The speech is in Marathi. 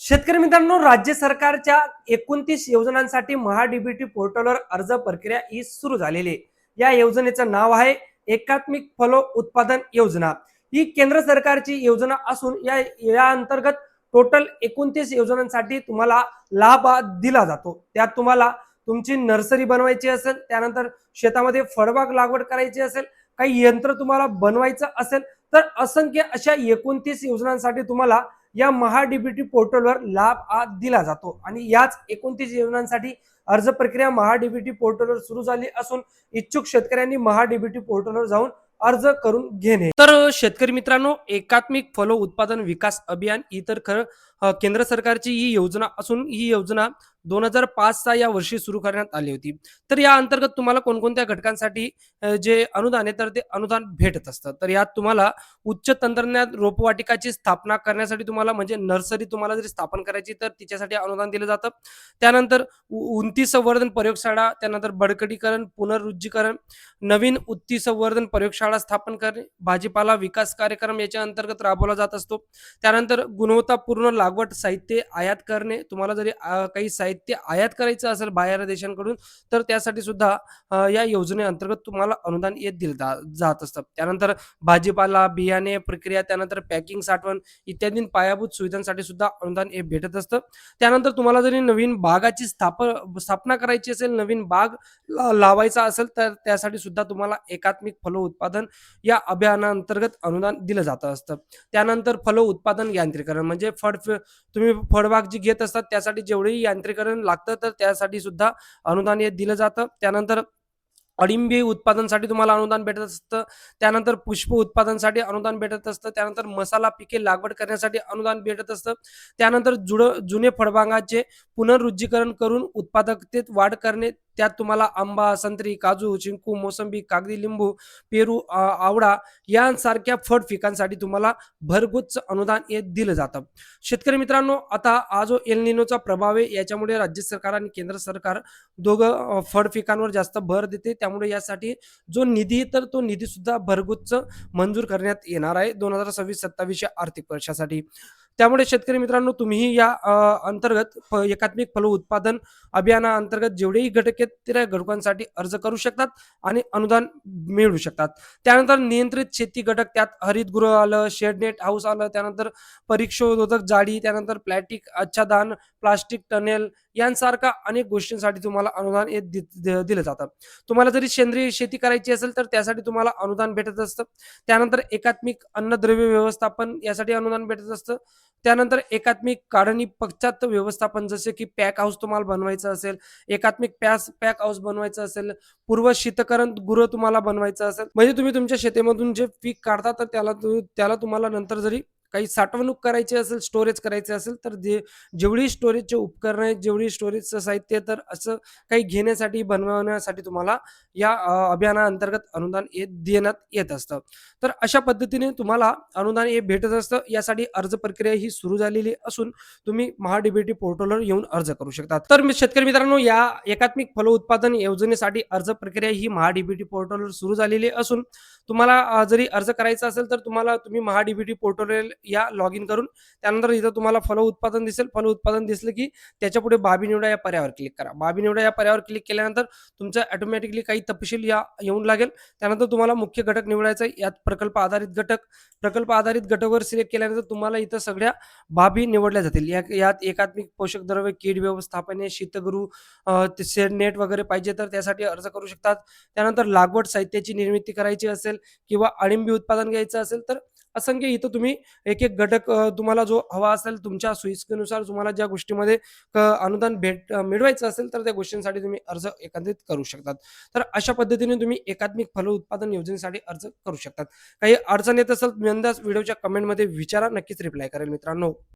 शेतकरी मित्रांनो, राज्य सरकारच्या 29 योजनांसाठी महाडीबीटी पोर्टलवर अर्ज प्रक्रिया ही सुरू झालेली आहे. या योजनेचं नाव आहे एकात्मिक फलो उत्पादन योजना. ही केंद्र सरकारची योजना असून या अंतर्गत टोटल 29 योजनांसाठी तुम्हाला लाभ दिला जातो. त्यात तुम्हाला तुमची नर्सरी बनवायची असेल, त्यानंतर शेतामध्ये फळबाग लागवड करायची असेल, काही यंत्र तुम्हाला बनवायचं असेल, तर असंख्य अशा 29 योजनांसाठी तुम्हाला या महाडीबीटी पोर्टलवर लाभ दिला जातो. आणि याच 29 योजनांसाठी अर्ज प्रक्रिया महाडीबीटी पोर्टलवर सुरू झाली असून इच्छुक शेतकऱ्यांनी महाडीबीटी पोर्टलवर जाऊन अर्ज करून घेणे. तर शेतकरी मित्रांनो, एकात्मिक फलो उत्पादन विकास अभियान ही तर खरं केंद्र सरकारची ही योजना असून ही योजना 2005 या वर्षी सुरू करण्यात आली होती. तर या अंतर्गत तुम्हाला कोणकोणत्या घटकांसाठी जे अनुदान आहे तर ते अनुदान भेटत असतं. तर यात तुम्हाला उच्च तंत्रज्ञान रोपवाटिकाची स्थापना करण्यासाठी तुम्हाला म्हणजे नर्सरी तुम्हाला जरी स्थापन करायची तर तिच्यासाठी अनुदान दिलं जातं. त्यानंतर उंची संवर्धन प्रयोगशाळा, त्यानंतर बळकटीकरण, पुनरुज्जीकरण, नवीन उंची संवर्धन प्रयोगशाळा स्थापन करणे, भाजीपाला विकास कार्यक्रम याच्या अंतर्गत राबवला जात असतो. त्यानंतर गुणवत्तापूर्ण लागवड साहित्य आयात करणे, तुम्हाला जरी काही साहित्य आयात करायचं असेल बाहेर देशांकडून तर त्यासाठी सुद्धा या योजनेअंतर्गत तुम्हाला अनुदान दिलं जात असतं. त्यानंतर भाजीपाला, बियाणे, प्रक्रिया, त्यानंतर पॅकिंग, साठवण इत्यादी पायाभूत सुविधांसाठी सुद्धा अनुदान हे भेटत असतं. त्यानंतर तुम्हाला जरी नवीन बागाची स्थापना करायची असेल, नवीन बाग लावायचा असेल तर त्यासाठी सुद्धा तुम्हाला एकात्मिक फलो उत्पादन या अभियानाअंतर्गत अनुदान दिलं जात असतं. त्यानंतर फलो उत्पादन यांत्रिकरण म्हणजे तुम्ही फळबाग जी घेत असतात त्यासाठी जेवढेही यांत्रिकरण लागतं तर त्यासाठी सुद्धा अनुदान हे दिलं जातं. त्यानंतर अळिंबी उत्पादनासाठी तुम्हाला अनुदान भेटत असतं. त्यानंतर पुष्प उत्पादनासाठी अनुदान भेटत असतं. त्यानंतर मसाला पिके लागवड करण्यासाठी अनुदान भेटत असतं. त्यानंतर जुने फळबागांचे पुनरुज्जीकरण करून उत्पादकतेत वाढ करणे, त्यात तुम्हाला आंबा, संत्री, काजू, चिंकू, मोसंबी, कागदी लिंबू, पेरू, आवळा यांसारख्या फळ पिकांसाठी तुम्हाला भरगच्च अनुदान हे दिलं जातं. शेतकरी मित्रांनो, आता हा जो एल निनोचा प्रभाव आहे याच्यामुळे राज्य सरकार आणि केंद्र सरकार दोघं फळ पिकांवर जास्त भर देते. त्यामुळे यासाठी जो निधी तर तो निधी सुद्धा भरगच्च मंजूर करण्यात येणार आहे 2026-27 या आर्थिक वर्षासाठी. त्यामुळे शेतकरी मित्रांनो, तुम्ही या अंतर्गत एकात्मिक फलो उत्पादन अभियानाअंतर्गत जेवढेही घटक आहेत त्या घटकांसाठी अर्ज करू शकतात आणि अनुदान मिळवू शकतात. त्यानंतर नियंत्रित शेती घटक, त्यात हरितगृह आलं, शेडनेट हाऊस आलं, त्यानंतर परीक्षोधक जाळी, त्यानंतर प्लॅस्टिक आच्छादन, प्लास्टिक टनेल यांसारख्या अनेक गोष्टींसाठी तुम्हाला अनुदान हे दिलं जातं. तुम्हाला जरी सेंद्रिय शेती करायची असेल तर त्यासाठी तुम्हाला अनुदान भेटत असतं. त्यानंतर एकात्मिक अन्नद्रव्य व्यवस्थापन यासाठी अनुदान भेटत असतं. त्यानंतर एकात्मिक काढणी पश्चात व्यवस्थापन, जसे की पॅक हाऊस तुम्हाला बनवायचं असेल, एकात्मिक पॅक हाऊस बनवायचं असेल, पूर्व शीतकरण गृह तुम्हाला बनवायचं असेल, म्हणजे तुम्ही तुमच्या शेतीमधून जे पीक काढता तर त्याला तुम्हाला नंतर जरी काही साठवणूक करायची असेल, स्टोरेज करायचे असेल तर जेवढी स्टोरेजचे उपकरण आहेत, जेवढी स्टोरेजचं साहित्य तर असं काही घेण्यासाठी बनवण्यासाठी तुम्हाला या अभियानाअंतर्गत अनुदान हे देण्यात येत असतं. तर अशा पद्धतीने तुम्हाला अनुदान हे भेटत असतं. यासाठी अर्ज प्रक्रिया ही सुरू झालेली असून तुम्ही महाडीबीटी पोर्टलवर येऊन अर्ज करू शकता. तर शेतकरी मित्रांनो, या एकात्मिक फलो उत्पादन योजनेसाठी अर्ज प्रक्रिया ही महाडीबीटी पोर्टलवर सुरू झालेली असून तुम्हाला जरी अर्ज करायचा असेल तर तुम्ही महाडीबीटी पोर्टलवर या लॉग इन करून त्यानंतर इथं तुम्हाला फलो उत्पादन दिसेल. फलो उत्पादन दिसलं की त्याच्या पुढे बाबी निवडा या पर्यायावर क्लिक करा. बाबी निवडा या पर्यायावर क्लिक केल्यानंतर तुमचं ऑटोमॅटिकली काही तपशील येऊन लागेल. त्यानंतर तुम्हाला मुख्य घटक निवडायचा आहे. यात प्रकल्प आधारित घटकवर सिलेक्ट केल्यानंतर तुम्हाला इथं सगळ्या बाबी निवडल्या जातील. यात एकात्मिक पोषक द्रव्य, कीड व्यवस्थापन, शीतगृह, शेड नेट वगैरे पाहिजे तर त्यासाठी अर्ज करू शकतात. त्यानंतर लागवड साहित्याची निर्मिती करायची असेल किंवा अळिंबी उत्पादन घ्यायचं असेल तर असंख्य इथं तुम्ही एक घटक तुम्हाला जो हवा असेल तुमच्या सोयीनुसार तुम्हाला ज्या गोष्टीमध्ये अनुदान मिळवायचं असेल तर त्या गोष्टींसाठी तुम्ही अर्ज एकत्रित करू शकतात. तर अशा पद्धतीने तुम्ही एकात्मिक फलो उत्पादन योजनेसाठी अर्ज करू शकतात. काही अडचण येत असेल बिनधास्त व्हिडिओच्या कमेंटमध्ये विचारा, नक्कीच रिप्लाय करेल मित्रांनो.